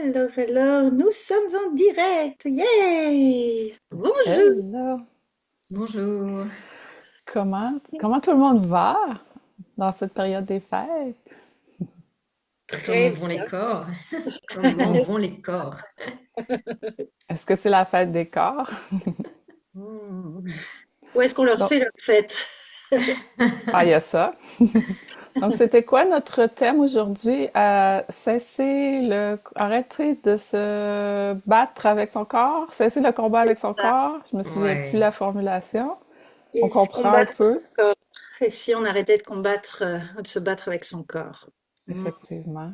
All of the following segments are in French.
Alors, nous sommes en direct. Yay! Bonjour. Hello! Bonjour. Comment tout le monde va dans cette période des fêtes? Comment Très vont les bien. corps? Comment vont les corps? Est-ce que c'est la fête des corps? Hmm. Où est-ce qu'on leur Donc, fait leur fête? il y a ça. Donc, c'était quoi notre thème aujourd'hui? Arrêter de se battre avec son corps, cesser le combat avec son corps. Je me souviens plus Ouais. la formulation. On Et comprend un combattre son peu, corps. Et si on arrêtait de combattre, de se battre avec son corps? Hmm. effectivement.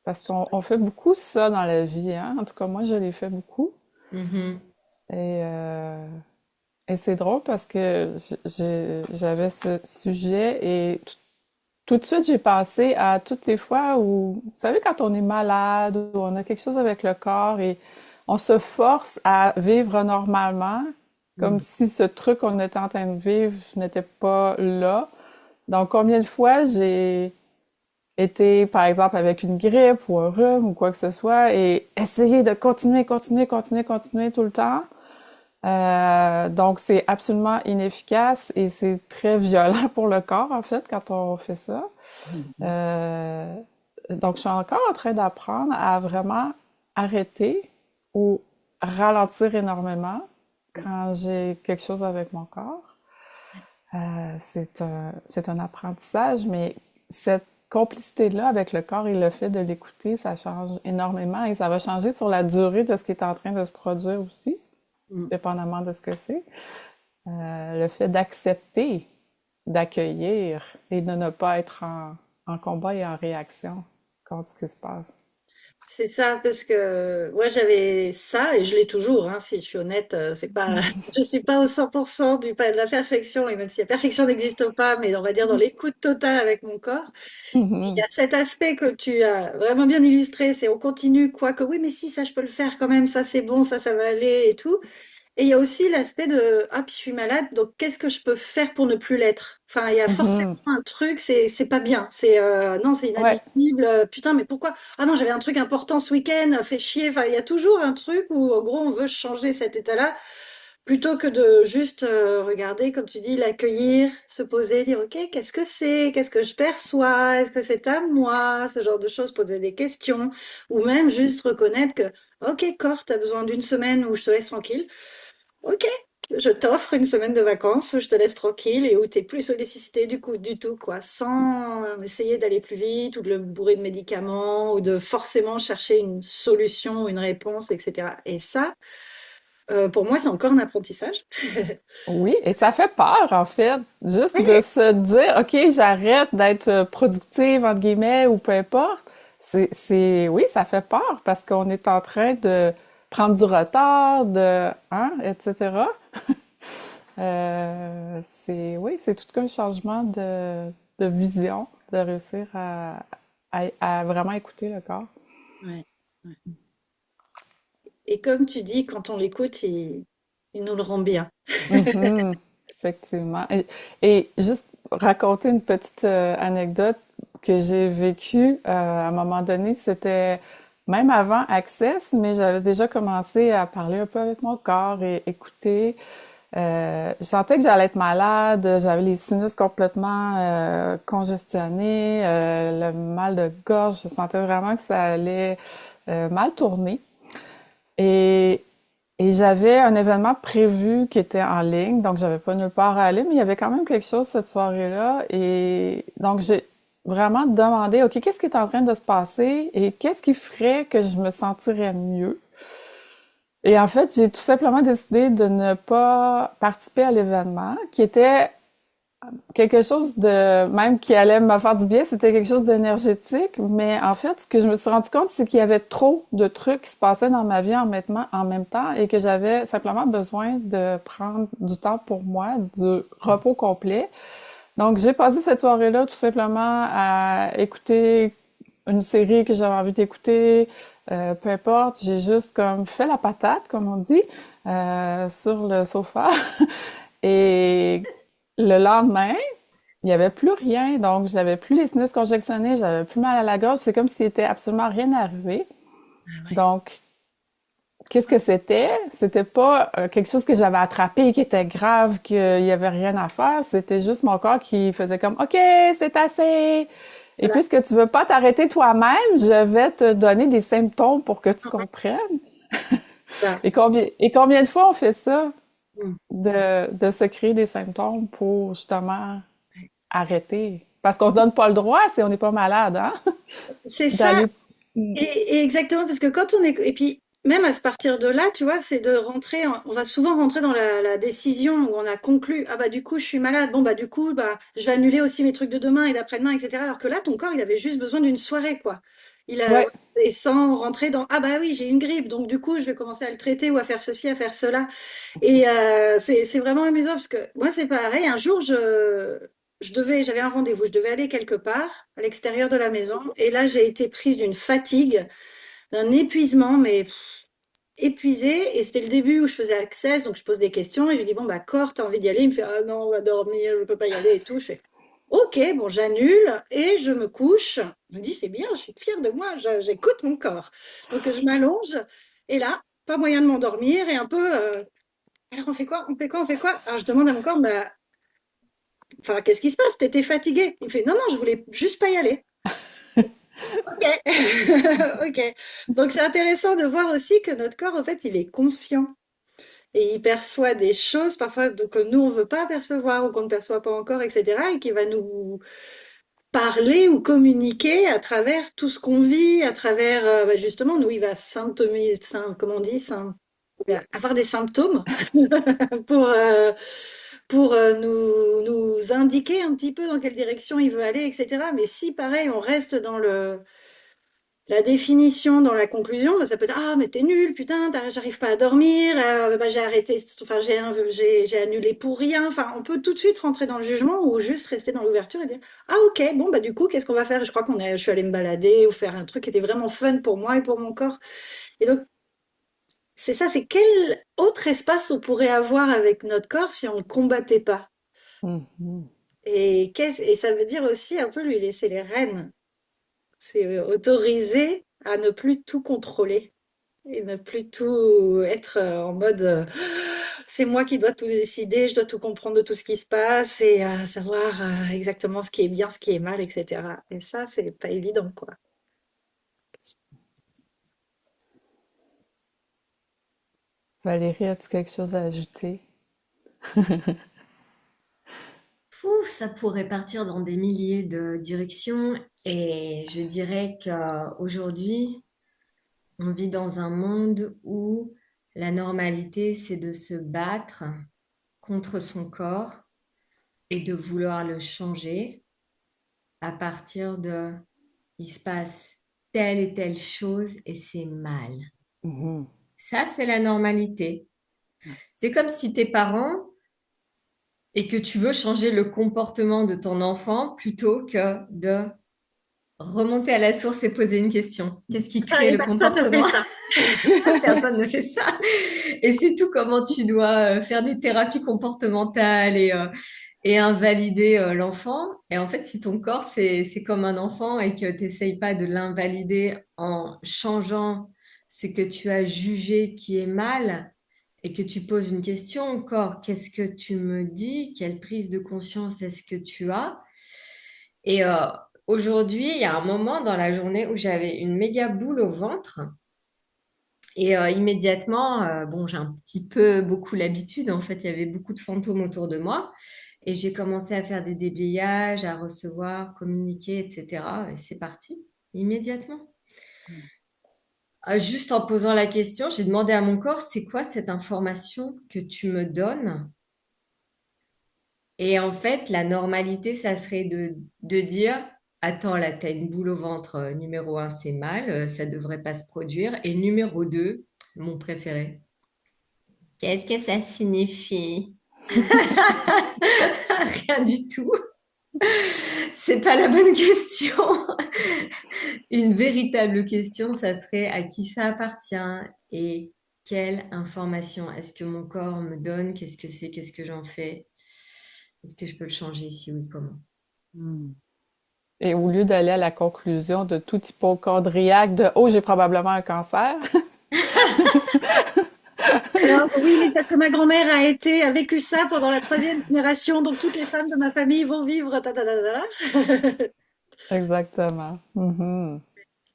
Parce qu'on fait beaucoup ça dans la vie, hein? En tout cas, moi, je l'ai fait beaucoup. Mhm. Et Et c'est drôle parce que j'avais ce sujet et tout de suite j'ai pensé à toutes les fois où, vous savez, quand on est malade ou on a quelque chose avec le corps et on se force à vivre normalement, comme Hmm. si ce truc qu'on était en train de vivre n'était pas là. Donc, combien de fois j'ai été, par exemple, avec une grippe ou un rhume ou quoi que ce soit et essayer de continuer tout le temps. Donc, c'est absolument inefficace et c'est très violent pour le corps, en fait, quand on fait ça. Mhm. Euh, donc, je suis encore en train d'apprendre à vraiment arrêter ou ralentir énormément quand j'ai quelque chose avec mon corps. C'est un apprentissage, mais cette complicité-là avec le corps et le fait de l'écouter, ça change énormément et ça va changer sur la durée de ce qui est en train de se produire aussi, Hmm. dépendamment de ce que c'est. Le fait d'accepter, d'accueillir et de ne pas être en combat et en réaction contre ce qui se passe. C'est ça, parce que moi j'avais ça et je l'ai toujours, hein, si je suis honnête, c'est pas, je suis pas au 100% de la perfection, et même si la perfection n'existe pas, mais on va dire dans l'écoute totale avec mon corps. Il y Mhm. a cet aspect que tu as vraiment bien illustré, c'est on continue, quoi que oui, mais si, ça je peux le faire quand même, ça c'est bon, ça va aller et tout. Et il y a aussi l'aspect de ah puis je suis malade, donc qu'est-ce que je peux faire pour ne plus l'être? Enfin, il y a forcément Mhm. un truc, c'est pas bien, c'est non, c'est Ouais. inadmissible. Putain, mais pourquoi? Ah non, j'avais un truc important ce week-end, fait chier. Enfin, il y a toujours un truc où en gros on veut changer cet état-là plutôt que de juste regarder, comme tu dis, l'accueillir, se poser, dire ok, qu'est-ce que c'est? Qu'est-ce que je perçois? Est-ce que c'est à moi? Ce genre de choses, poser des questions ou même juste reconnaître que ok, corps, t'as besoin d'une semaine où je te laisse tranquille. Ok, je t'offre une semaine de vacances où je te laisse tranquille et où t'es plus sollicité du coup du tout, quoi, sans essayer d'aller plus vite ou de le bourrer de médicaments ou de forcément chercher une solution, une réponse, etc. Et ça, pour moi, c'est encore un apprentissage. Oui, et ça fait peur, en fait, juste de Ouais, se dire, OK, j'arrête d'être productive, entre guillemets, ou peu importe. Oui, ça fait peur parce qu'on est en train de prendre du retard, etc. Oui, c'est tout qu'un changement de vision, de réussir à vraiment écouter le corps. ouais, ouais. Et comme tu dis, quand on l'écoute, il nous le rend bien. Mhm, effectivement. Et juste raconter une petite anecdote que j'ai vécue à un moment donné, c'était même avant Access, mais j'avais déjà commencé à parler un peu avec mon corps et écouter. Je sentais que j'allais être malade, j'avais les sinus complètement congestionnés, le mal de gorge, je sentais vraiment que ça allait mal tourner. Et, et j'avais un événement prévu qui était en ligne, donc j'avais pas nulle part à aller, mais il y avait quand même quelque chose cette soirée-là. Et donc j'ai vraiment demandé, OK, qu'est-ce qui est en train de se passer et qu'est-ce qui ferait que je me sentirais mieux? Et en fait, j'ai tout simplement décidé de ne pas participer à l'événement, qui était quelque chose de même qui allait me faire du bien, c'était quelque chose d'énergétique, mais en fait, ce que je me suis rendu compte, c'est qu'il y avait trop de trucs qui se passaient dans ma vie en même temps et que j'avais simplement besoin de prendre du temps pour moi, du repos complet. Donc, j'ai passé cette soirée-là tout simplement à écouter une série que j'avais envie d'écouter, peu importe, j'ai juste comme fait la patate, comme on dit, sur le sofa. Et le lendemain, il n'y avait plus rien, donc j'avais plus les sinus congestionnés, j'avais plus mal à la gorge. C'est comme s'il était absolument rien arrivé. Ah ouais. Donc, qu'est-ce que c'était? C'était pas quelque chose que j'avais attrapé, qui était grave, qu'il y avait rien à faire. C'était juste mon corps qui faisait comme, OK, c'est assez. Et Voilà. puisque tu veux pas t'arrêter toi-même, je vais te donner des symptômes pour que tu comprennes. Ça. Et combien de fois on fait ça? Mm. De se créer des symptômes pour justement arrêter. Parce qu'on se donne pas le droit si on n'est pas malade, hein? C'est ça. D'aller. Mm. Et exactement, parce que quand on est, et puis même à se partir de là, tu vois, c'est de rentrer, on va souvent rentrer dans la décision où on a conclu, ah bah du coup je suis malade, bon bah du coup bah je vais annuler aussi mes trucs de demain et d'après-demain, etc. Alors que là, ton corps, il avait juste besoin d'une soirée, quoi. Il a, Ouais. et sans rentrer dans, ah bah oui, j'ai une grippe, donc du coup je vais commencer à le traiter ou à faire ceci, à faire cela. Et c'est vraiment amusant parce que moi c'est pareil. Un jour j'avais un rendez-vous, je devais aller quelque part à l'extérieur de la maison et là j'ai été prise d'une fatigue, d'un épuisement, mais épuisée. Et c'était le début où je faisais Access, donc je pose des questions et je lui dis bon bah corps, t'as envie d'y aller? Il me fait ah non on va dormir, je peux pas y aller et tout. Je fais ok bon j'annule et je me couche. Je me dis c'est bien, je suis fière de moi, j'écoute mon corps. Donc je m'allonge et là pas moyen de m'endormir et un peu alors on fait quoi? On fait quoi? On fait quoi? Alors je demande à mon corps, bah, enfin, qu'est-ce qui se passe? T'étais fatigué? Il me fait, non, non, je voulais juste pas y aller. Ok. Ok. Donc c'est intéressant de voir aussi que notre corps, en fait, il est conscient et il perçoit des choses parfois que nous, on veut pas percevoir ou qu'on ne perçoit pas encore, etc. Et qui va nous parler ou communiquer à travers tout ce qu'on vit, à travers, bah, justement, nous, il va comment on dit, il va avoir des symptômes pour, nous indiquer un petit peu dans quelle direction il veut aller, etc. Mais si, pareil, on reste dans la définition, dans la conclusion, bah, ça peut être ah, mais t'es nul, putain, j'arrive pas à dormir, bah, j'ai arrêté, enfin, j'ai annulé pour rien. Enfin, on peut tout de suite rentrer dans le jugement ou juste rester dans l'ouverture et dire ah, ok, bon, bah, du coup, qu'est-ce qu'on va faire? Je crois je suis allée me balader ou faire un truc qui était vraiment fun pour moi et pour mon corps. Et donc, c'est ça, c'est quel autre espace on pourrait avoir avec notre corps si on ne le combattait pas? Mhm. Et ça veut dire aussi un peu lui laisser les rênes. C'est autoriser à ne plus tout contrôler et ne plus tout être en mode c'est moi qui dois tout décider, je dois tout comprendre de tout ce qui se passe et savoir exactement ce qui est bien, ce qui est mal, etc. Et ça, c'est pas évident, quoi. Valérie, as-tu quelque chose à ajouter? Fou, ça pourrait partir dans des milliers de directions et je dirais qu'aujourd'hui, on vit dans un monde où la normalité, c'est de se battre contre son corps et de vouloir le changer à partir de il se passe telle et telle chose et c'est mal. Mhm. Ça, c'est la normalité. C'est comme si tes parents et que tu veux changer le comportement de ton enfant plutôt que de remonter à la source et poser une question. Qu'est-ce qui crée Et le personne ne fait comportement? ça. Personne ne fait ça. Et c'est tout comment tu dois faire des thérapies comportementales et invalider l'enfant. Et en fait, si ton corps, c'est comme un enfant et que tu n'essayes pas de l'invalider en changeant ce que tu as jugé qui est mal et que tu poses une question au corps, qu'est-ce que tu me dis? Quelle prise de conscience est-ce que tu as? Et aujourd'hui, il y a un moment dans la journée où j'avais une méga boule au ventre. Et immédiatement, bon, j'ai un petit peu beaucoup l'habitude. En fait, il y avait beaucoup de fantômes autour de moi. Et j'ai commencé à faire des déblayages, à recevoir, communiquer, etc. Et c'est parti, immédiatement. Juste en posant la question, j'ai demandé à mon corps, c'est quoi cette information que tu me donnes? Et en fait, la normalité, ça serait de dire, attends, là, tu as une boule au ventre, numéro un, c'est mal, ça ne devrait pas se produire. Et numéro deux, mon préféré, qu'est-ce que ça signifie? Rien du tout. C'est pas la bonne question. Une véritable question, ça serait à qui ça appartient et quelle information est-ce que mon corps me donne? Qu'est-ce que c'est? Qu'est-ce que j'en fais? Est-ce que je peux le changer? Si oui, comment? Mm. Et au lieu d'aller à la conclusion de tout hypochondriaque de «Oh, j'ai probablement un cancer», Alors oui, mais parce que ma grand-mère a vécu ça pendant la troisième génération, donc toutes les femmes de ma famille vont vivre ta ta ta ta ta. exactement. Mhm.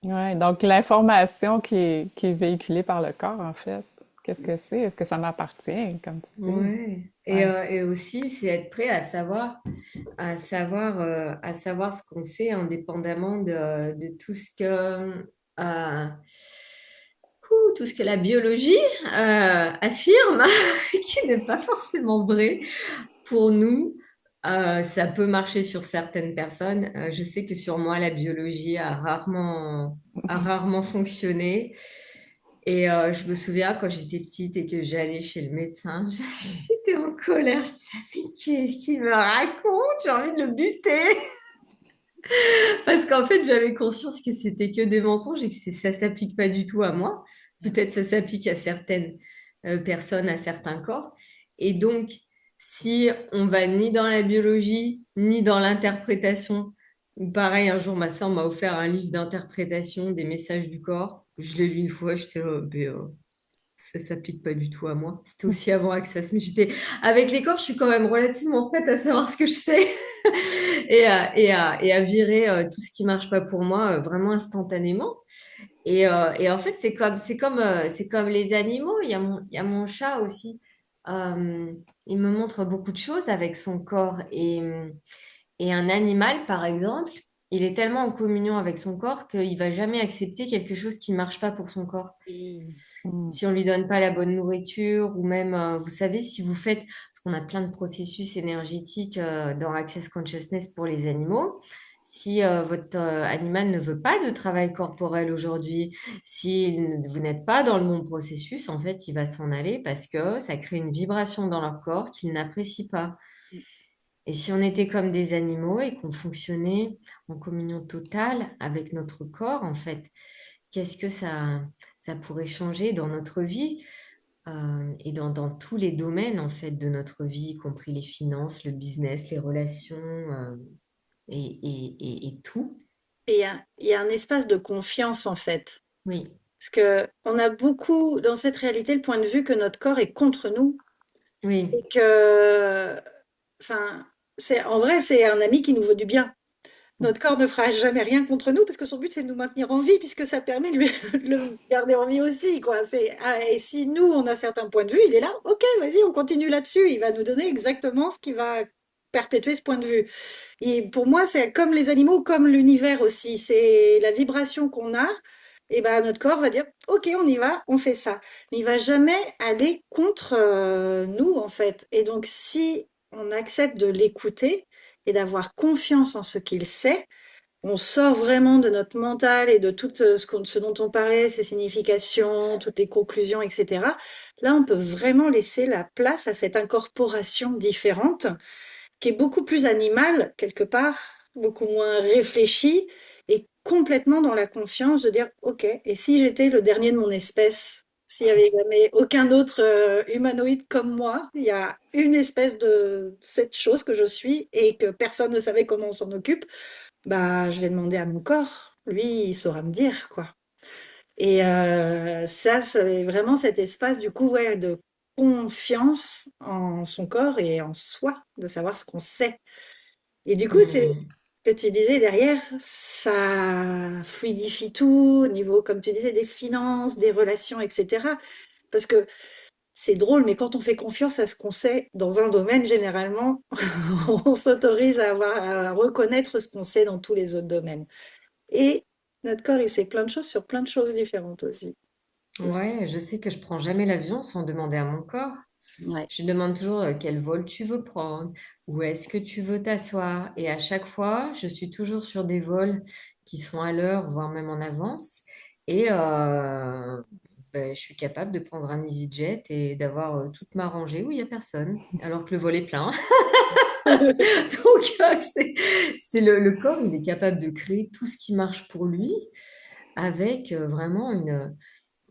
Ouais, donc l'information qui est véhiculée par le corps, en fait, qu'est-ce que c'est? Est-ce que ça m'appartient, comme tu dis? Ouais. Ouais. Et aussi, c'est être prêt à savoir ce qu'on sait indépendamment de tout ce euh, tout ce que la biologie affirme, qui n'est pas forcément vrai pour nous. Ça peut marcher sur certaines personnes. Je sais que sur moi, la biologie a rarement fonctionné. Et je me souviens quand j'étais petite et que j'allais chez le médecin, j'étais en colère. Je disais, mais qu'est-ce qu'il me raconte? J'ai envie de le buter. Parce qu'en fait, j'avais conscience que c'était que des mensonges et que ça s'applique pas du tout à moi. Peut-être ça s'applique à certaines personnes, à certains corps. Et donc, si on va ni dans la biologie, ni dans l'interprétation, ou pareil, un jour, ma soeur m'a offert un livre d'interprétation des messages du corps. Je l'ai lu une fois, j'étais là, ça s'applique pas du tout à moi. C'était aussi avant Access, mais j'étais avec les corps, je suis quand même relativement prête à savoir ce que je sais et à virer tout ce qui marche pas pour moi vraiment instantanément. Et en fait, c'est comme les animaux. Il y a mon chat aussi. Euh, il me montre beaucoup de choses avec son corps. Et un animal, par exemple, il est tellement en communion avec son corps qu'il va jamais accepter quelque chose qui ne marche pas pour son corps. Oui. Mm. Si on lui donne pas la bonne nourriture ou même, vous savez, si vous faites, parce qu'on a plein de processus énergétiques dans Access Consciousness pour les animaux, si votre animal ne veut pas de travail corporel aujourd'hui, si vous n'êtes pas dans le bon processus, en fait, il va s'en aller parce que ça crée une vibration dans leur corps qu'ils n'apprécient pas. Et si on était comme des animaux et qu'on fonctionnait en communion totale avec notre corps, en fait, qu'est-ce que ça pourrait changer dans notre vie et dans tous les domaines en fait de notre vie, y compris les finances, le business, les relations et tout. Et il y a un espace de confiance en fait. Oui, Parce que on a beaucoup dans cette réalité le point de vue que notre corps est contre nous oui, et que, enfin, c'est en vrai c'est un ami qui nous veut du bien. Notre corps ne fera jamais rien contre nous parce que son but c'est de nous maintenir en vie puisque ça permet de lui de le garder en vie aussi quoi. Et si nous on a certains points de vue, il est là. Ok, vas-y, on continue là-dessus. Il va nous donner exactement ce qui va perpétuer ce point de vue. Et pour moi, c'est comme les animaux, comme l'univers aussi. C'est la vibration qu'on a. Et ben notre corps va dire, ok, on y va, on fait ça. Mais il va jamais aller contre nous en fait. Et donc si on accepte de l'écouter et d'avoir confiance en ce qu'il sait, on sort vraiment de notre mental et de tout ce dont on parlait, ses significations, toutes les conclusions, etc. Là, on peut vraiment laisser la place à cette incorporation différente qui est beaucoup plus animal, quelque part, beaucoup moins réfléchi et complètement dans la confiance de dire, OK, et si j'étais le dernier de mon espèce, s'il y avait jamais aucun autre humanoïde comme moi, il y a une espèce de cette chose que je suis et que personne ne savait comment on s'en occupe, bah, je vais demander à mon corps. Lui, il saura me dire, quoi. Et ça, c'est vraiment cet espace, du coup, ouais, de confiance en son corps et en soi, de savoir ce qu'on sait. Et du coup, c'est mm, ce que tu disais derrière, ça fluidifie tout au niveau, comme tu disais, des finances, des relations, etc. Parce que c'est drôle, mais quand on fait confiance à ce qu'on sait dans un domaine, généralement, on s'autorise à reconnaître ce qu'on sait dans tous les autres domaines. Et notre corps, il sait plein de choses sur plein de choses différentes aussi. Et ouais, je sais que je prends jamais l'avion sans demander à mon corps. ouais. Je demande toujours quel vol tu veux prendre, où est-ce que tu veux t'asseoir. Et à chaque fois, je suis toujours sur des vols qui sont à l'heure, voire même en avance. Et ben, je suis capable de prendre un EasyJet et d'avoir toute ma rangée où il n'y a personne, alors que le vol est plein. Donc, c'est le corps, il est capable de créer tout ce qui marche pour lui avec vraiment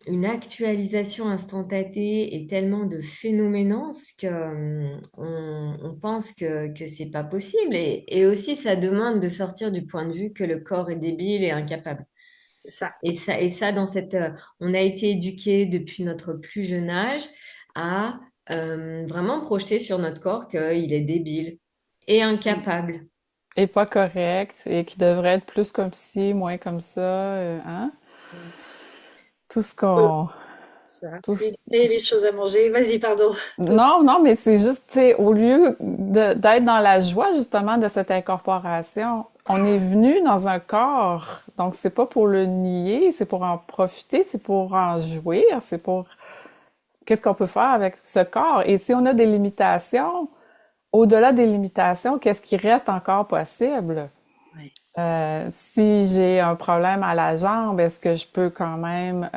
une actualisation instantanée et tellement de phénoménance que on pense que c'est pas possible. Et aussi, ça demande de sortir du point de vue que le corps est débile et incapable. C'est ça. Et ça on a été éduqué depuis notre plus jeune âge à vraiment projeter sur notre corps qu'il est débile et Mm. incapable. Et pas correct, et qui devrait être plus comme ci, moins comme ça, hein? Mm. Tout ce Euh, qu'on... Ça. Tout ce- Lui donner les choses à manger. Vas-y, pardon. Tout ça. Non, non, mais c'est juste, tu sais, au lieu d'être dans la joie, justement, de cette incorporation, on est venu dans un corps. Donc, c'est pas pour le nier, c'est pour en profiter, c'est pour en jouir, c'est pour qu'est-ce qu'on peut faire avec ce corps. Et si on a des limitations, au-delà des limitations, qu'est-ce qui reste encore possible? Ouais. Si j'ai un problème à la jambe, est-ce que je peux quand même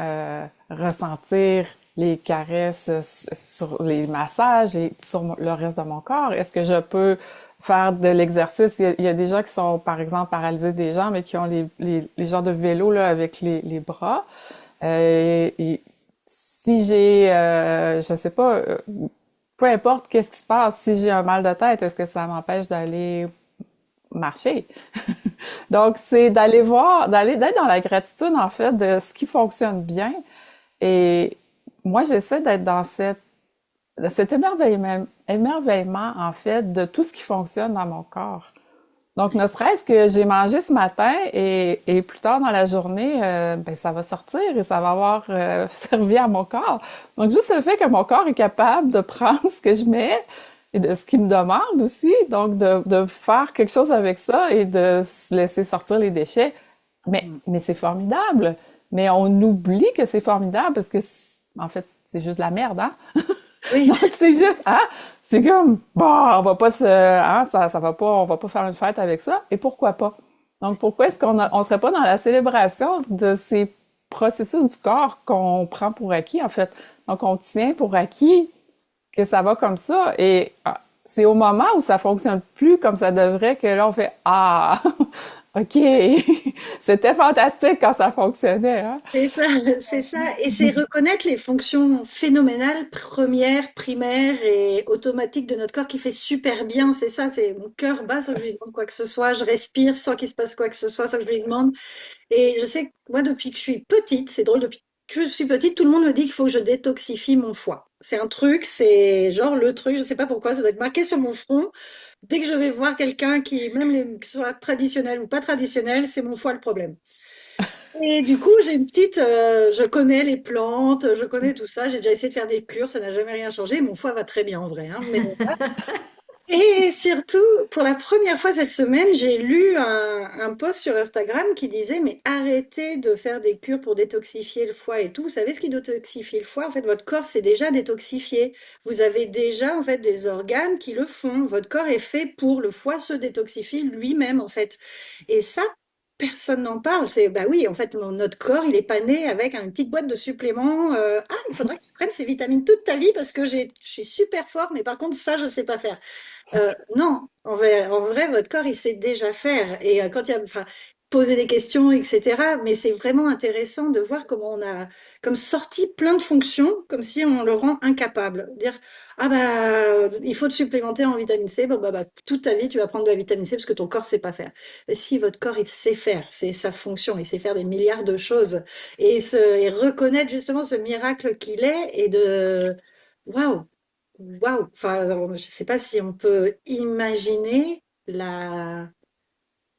ressentir les caresses sur les massages et sur le reste de mon corps? Est-ce que je peux faire de l'exercice? Il y a des gens qui sont, par exemple, paralysés des jambes et qui ont les genres de vélo là, avec les bras. Et si j'ai, je sais pas, peu importe qu'est-ce qui se passe, si j'ai un mal de tête, est-ce que ça m'empêche d'aller marcher? Donc, c'est d'aller voir, d'être dans la gratitude, en fait, de ce qui fonctionne bien. Et moi, j'essaie d'être dans cet émerveillement, en fait, de tout ce qui fonctionne dans mon corps. Donc, ne serait-ce que j'ai mangé ce matin et plus tard dans la journée, ben, ça va sortir et ça va avoir servi à mon corps. Donc, juste le fait que mon corps est capable de prendre ce que je mets et de ce qu'il me demande aussi, donc de faire quelque chose avec ça et de se laisser sortir les déchets. Mm. Mais c'est formidable. Mais on oublie que c'est formidable parce que, en fait, c'est juste de la merde, hein? Oui. Donc, c'est juste, hein, c'est comme, bon, on va pas se, hein, ça va pas, on va pas faire une fête avec ça. Et pourquoi pas? Donc, pourquoi est-ce on serait pas dans la célébration de ces processus du corps qu'on prend pour acquis, en fait? Donc, on tient pour acquis que ça va comme ça. Et c'est au moment où ça fonctionne plus comme ça devrait que là, on fait, ah, OK, c'était fantastique quand ça fonctionnait, hein? C'est ça, c'est ça. Et c'est reconnaître les fonctions phénoménales, premières, primaires et automatiques de notre corps qui fait super bien. C'est ça, c'est mon cœur bat sans que je lui demande quoi que ce soit. Je respire sans qu'il se passe quoi que ce soit, sans que je lui demande. Et je sais que moi, depuis que je suis petite, c'est drôle, depuis que je suis petite, tout le monde me dit qu'il faut que je détoxifie mon foie. C'est un truc, c'est genre le truc, je sais pas pourquoi, ça doit être marqué sur mon front. Dès que je vais voir quelqu'un qui, même que ce soit traditionnel ou pas traditionnel, c'est mon foie le problème. Et du coup, j'ai une petite, je connais les plantes, je connais tout ça. J'ai déjà essayé de faire des cures, ça n'a jamais rien changé. Mon foie va très bien en vrai, hein, mais et surtout, pour la première fois cette semaine, j'ai lu un post sur Instagram qui disait, mais arrêtez de faire des cures pour détoxifier le foie et tout. Vous savez ce qui détoxifie le foie? En fait, votre corps s'est déjà détoxifié. Vous avez déjà en fait des organes qui le font. Votre corps est fait pour le foie se détoxifie lui-même en fait. Et ça, personne n'en parle. C'est bah oui, en fait, notre corps, il est pas né avec une petite boîte de suppléments. Ah, il faudrait que tu prennes ces vitamines toute ta vie parce que je suis super fort, mais par contre, ça, je sais pas faire. Non, en vrai, votre corps, il sait déjà faire. Et quand il y a, enfin, poser des questions, etc. Mais c'est vraiment intéressant de voir comment on a comme sorti plein de fonctions, comme si on le rend incapable. Dire, ah bah, il faut te supplémenter en vitamine C. Bon, bah, toute ta vie, tu vas prendre de la vitamine C parce que ton corps sait pas faire. Mais si votre corps, il sait faire, c'est sa fonction, il sait faire des milliards de choses. Et reconnaître justement ce miracle qu'il est et de, waouh, waouh, enfin, je ne sais pas si on peut imaginer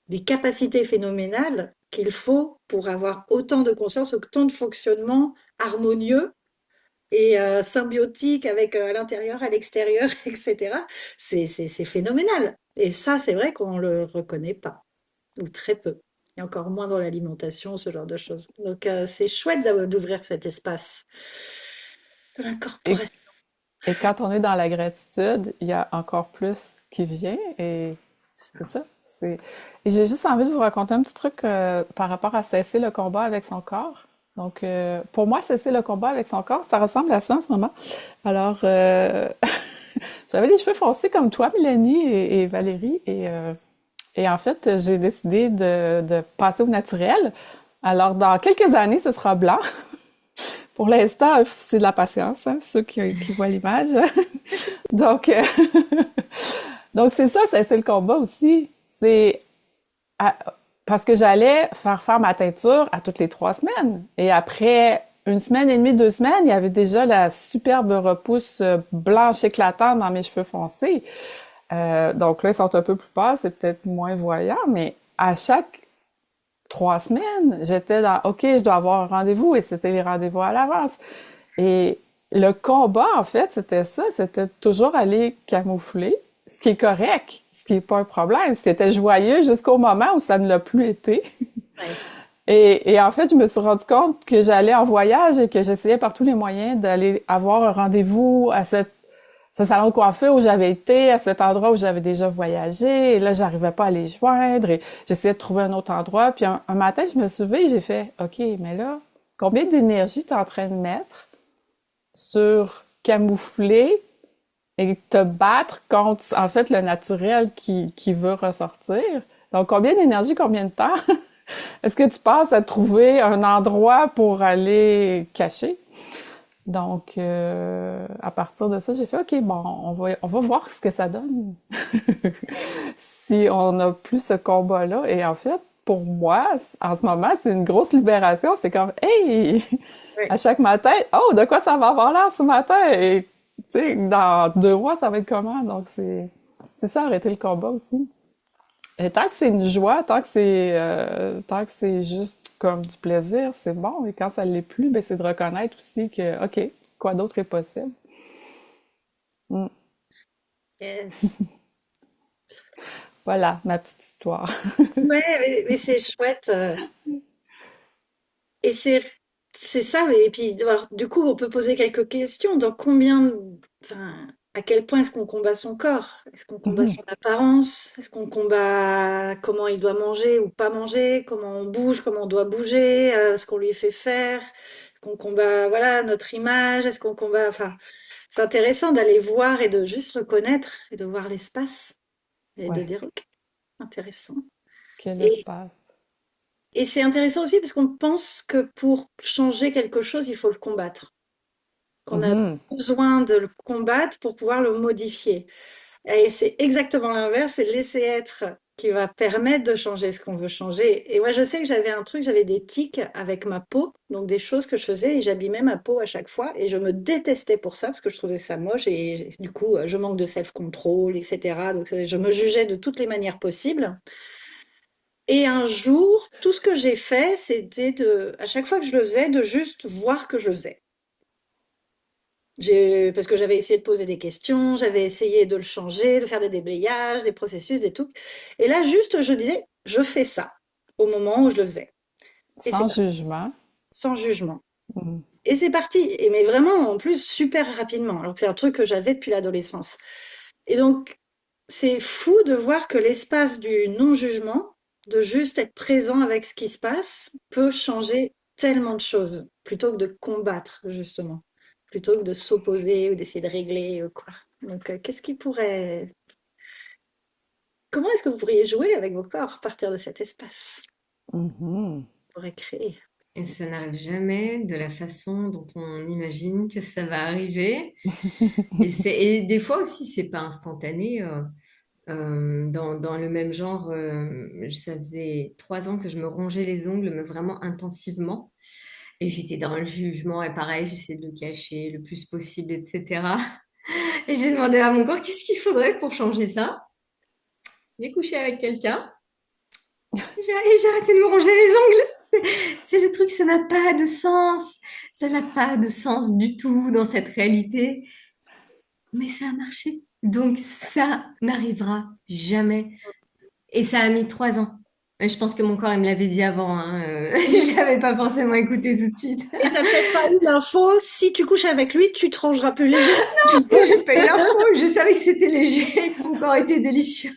les capacités phénoménales qu'il faut pour avoir autant de conscience, autant de fonctionnement harmonieux et symbiotique avec à l'intérieur, à l'extérieur, etc. C'est phénoménal. Et ça, c'est vrai qu'on ne le reconnaît pas, ou très peu. Et encore moins dans l'alimentation, ce genre de choses. Donc, c'est chouette d'ouvrir cet espace de Et, l'incorporation. et quand on est dans la gratitude, il y a encore plus qui vient et c'est ça. C'est... Et j'ai juste envie de vous raconter un petit truc par rapport à cesser le combat avec son corps. Donc, pour moi, cesser le combat avec son corps, ça ressemble à ça en ce moment. Alors, j'avais les cheveux foncés comme toi, Mélanie et Valérie, et en fait, j'ai décidé de passer au naturel. Alors, dans quelques années, ce sera blanc Pour l'instant, c'est de la patience, hein, ceux qui voient l'image. Donc, donc c'est ça, c'est le combat aussi. C'est à- parce que j'allais faire ma teinture à toutes les 3 semaines. Et après une semaine et demie, 2 semaines, il y avait déjà la superbe repousse blanche éclatante dans mes cheveux foncés. Donc là, ils sont un peu plus pâles, c'est peut-être moins voyant, mais à chaque 3 semaines, j'étais dans OK, je dois avoir un rendez-vous et c'était les rendez-vous à l'avance. Et le combat, en fait, c'était ça, c'était toujours aller camoufler, ce qui est correct, ce qui est pas un problème, ce qui était joyeux jusqu'au moment où ça ne l'a plus été. Ouais. Et en fait, je me suis rendu compte que j'allais en voyage et que j'essayais par tous les moyens d'aller avoir un rendez-vous à ce salon de coiffure où j'avais été, à cet endroit où j'avais déjà voyagé. Et là, j'arrivais pas à les joindre et j'essayais de trouver un autre endroit. Puis un matin, je me suis levée et j'ai fait, OK, mais là, combien d'énergie t'es en train de mettre sur camoufler et te battre contre, en fait, le naturel qui veut ressortir? Donc, combien d'énergie, combien de temps? Est-ce que tu passes à trouver un endroit pour aller cacher? Donc, à partir de ça, j'ai fait, OK, bon, on va voir ce que ça donne si on n'a plus ce combat-là. Et en fait, pour moi, en ce moment, c'est une grosse libération. C'est comme, hey, à Ouais. chaque matin, oh, de quoi ça va avoir l'air ce matin? Et, tu sais, dans 2 mois, ça va être comment? Donc, c'est ça, arrêter le combat aussi. Et tant que c'est une joie, tant que c'est juste comme du plaisir, c'est bon. Et quand ça l'est plus, ben c'est de reconnaître aussi que, OK, quoi d'autre est possible. Mm. Yes. Voilà, ma petite histoire. Ouais, mais c'est chouette. Et c'est ça. Et puis, alors, du coup, on peut poser quelques questions. Dans enfin, à quel point est-ce qu'on combat son corps? Est-ce qu'on combat Mhm. son apparence? Est-ce qu'on combat comment il doit manger ou pas manger? Comment on bouge? Comment on doit bouger? Ce qu'on lui fait faire? Est-ce qu'on combat, voilà, notre image? Est-ce qu'on combat, enfin, c'est intéressant d'aller voir et de juste reconnaître et de voir l'espace et de Ouais, dire, ok, intéressant. quel Et, espace. et c'est intéressant aussi parce qu'on pense que pour changer quelque chose, il faut le combattre. Qu'on a Mhm. besoin de le combattre pour pouvoir le modifier. Et c'est exactement l'inverse, c'est laisser être qui va permettre de changer ce qu'on veut changer. Et moi, je sais que j'avais un truc, j'avais des tics avec ma peau, donc des choses que je faisais et j'abîmais ma peau à chaque fois. Et je me détestais pour ça parce que je trouvais ça moche et du coup, je manque de self-control, etc. Donc, je me jugeais de toutes les manières possibles. Et un jour, tout ce que j'ai fait, c'était à chaque fois que je le faisais, de juste voir que je faisais. Parce que j'avais essayé de poser des questions, j'avais essayé de le changer, de faire des déblayages, des processus, des trucs. Et là, juste, je disais, je fais ça au moment où je le faisais. Et c'est Sans parti, jugement. sans jugement. Mhm. Et c'est parti. Mais vraiment, en plus, super rapidement. Alors que c'est un truc que j'avais depuis l'adolescence. Et donc, c'est fou de voir que l'espace du non-jugement, de juste être présent avec ce qui se passe, peut changer tellement de choses, plutôt que de combattre, justement, plutôt que de s'opposer ou d'essayer de régler, ou quoi. Donc, comment est-ce que vous pourriez jouer avec vos corps à partir de cet espace? Mhm. Vous pourrez créer. Et ça n'arrive jamais de la façon dont on imagine que ça va arriver. Et des fois aussi, c'est pas instantané. Dans le même genre, ça faisait 3 ans que je me rongeais les ongles, mais vraiment intensivement. Et j'étais dans le jugement, et pareil, j'essayais de le cacher le plus possible, etc. Et j'ai demandé à mon corps, qu'est-ce qu'il faudrait pour changer ça? J'ai couché avec quelqu'un, et j'ai arrêté de me ronger les ongles. C'est le truc, ça n'a pas de sens. Ça n'a pas de sens du tout dans cette réalité. Mais ça a marché. Donc ça n'arrivera jamais. Et ça a mis 3 ans. Et je pense que mon corps, il me l'avait dit avant, hein. Je n'avais pas forcément écouté tout de suite. Et t'as peut-être pas eu l'info, si tu couches avec lui, tu te rangeras plus les J'ai ongles. pas eu l'info. Je savais que c'était léger et que son corps était délicieux.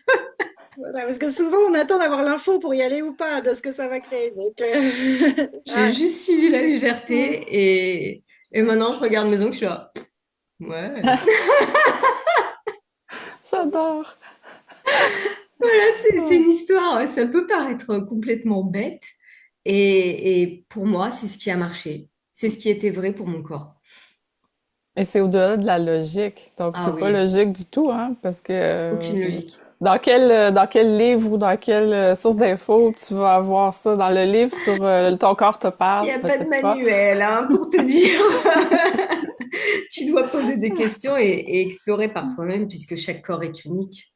Voilà, parce que souvent, on attend d'avoir l'info pour y aller ou pas, de ce que ça va créer. Donc, J'ai ouais. juste suivi la légèreté et maintenant je regarde mes ongles, je suis là. Ouais. J'adore. Voilà, c'est Oh. une histoire. Ça peut paraître complètement bête et pour moi, c'est ce qui a marché. c'est ce qui était vrai pour mon corps. Et c'est au-delà de la logique. Donc, Ah c'est pas oui, logique du tout, hein, parce que aucune logique. dans quel livre ou dans quelle source d'infos tu vas avoir ça? Dans le livre sur ton corps te Il parle? n'y a pas de Peut-être pas. manuel, hein, pour te dire. Tu dois poser des questions et explorer par toi-même puisque chaque corps est unique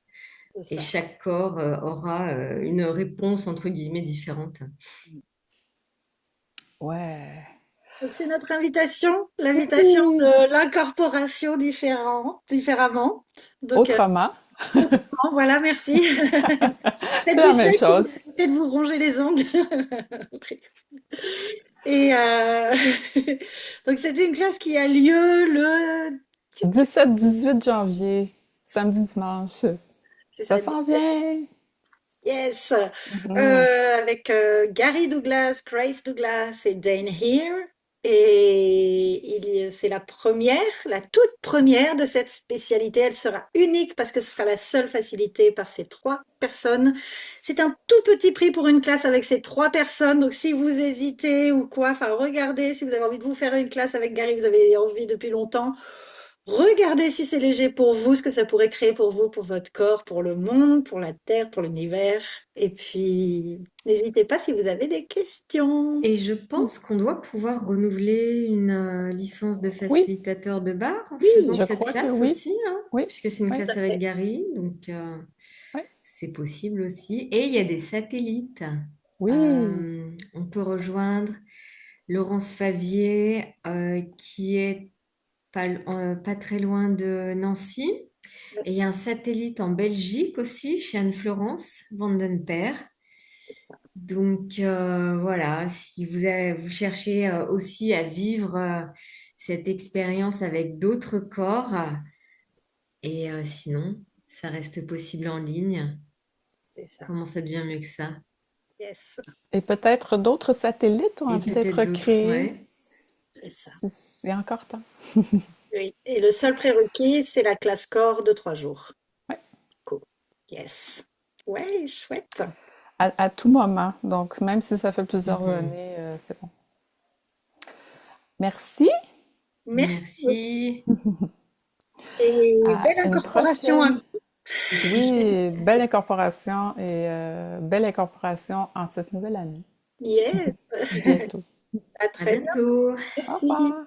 C'est et ça. chaque corps aura une réponse entre guillemets différente. Ouais. Donc c'est notre invitation, l'invitation Oui. de l'incorporation différemment. Donc Autrement, autrement, voilà, merci. Faites c'est du la même sexe et chose. évitez de vous ronger les ongles. Et donc c'est une classe qui a lieu le... 17-18 janvier, samedi, dimanche. C'est Ça ça, s'en vient. yes. Mhm. Avec Gary Douglas, Grace Douglas et Dane Here. Et c'est la première, la toute première de cette spécialité. Elle sera unique parce que ce sera la seule facilitée par ces trois personnes. C'est un tout petit prix pour une classe avec ces trois personnes. Donc si vous hésitez ou quoi, enfin regardez si vous avez envie de vous faire une classe avec Gary, vous avez envie depuis longtemps. Regardez si c'est léger pour vous, ce que ça pourrait créer pour vous, pour votre corps, pour le monde, pour la Terre, pour l'univers. Et puis, n'hésitez pas si vous avez des questions. Et je pense qu'on doit pouvoir renouveler une licence de Oui, facilitateur de bar en oui, faisant je cette crois que classe oui. aussi, hein, Oui, puisque c'est une oui, Tout classe à avec fait. Gary, donc oui. c'est possible aussi. Et il y a des satellites. Oui, On peut rejoindre Laurence Favier, qui est pas très loin de Nancy. Et il y a un satellite en Belgique aussi, chez Anne-Florence Vandenberg. C'est ça. Donc voilà, si vous cherchez aussi à vivre cette expérience avec d'autres corps, et sinon, ça reste possible en ligne. C'est ça. Comment ça devient mieux que ça? Yes, et peut-être d'autres satellites ont Et envie peut-être d'être d'autres, créés. ouais. c'est ça. C'est encore temps. Oui. Et le seul prérequis, c'est la classe corps de 3 jours. Ouais. Cool. Yes. Ouais, chouette. À tout moment. Donc, même si ça fait plusieurs Mhm. années, c'est bon. Merci. Merci beaucoup. Merci. Et À belle une incorporation à prochaine. Oui, belle incorporation et belle incorporation en cette nouvelle année. Yes. Bientôt. À À très bientôt. bientôt. Au Merci. revoir.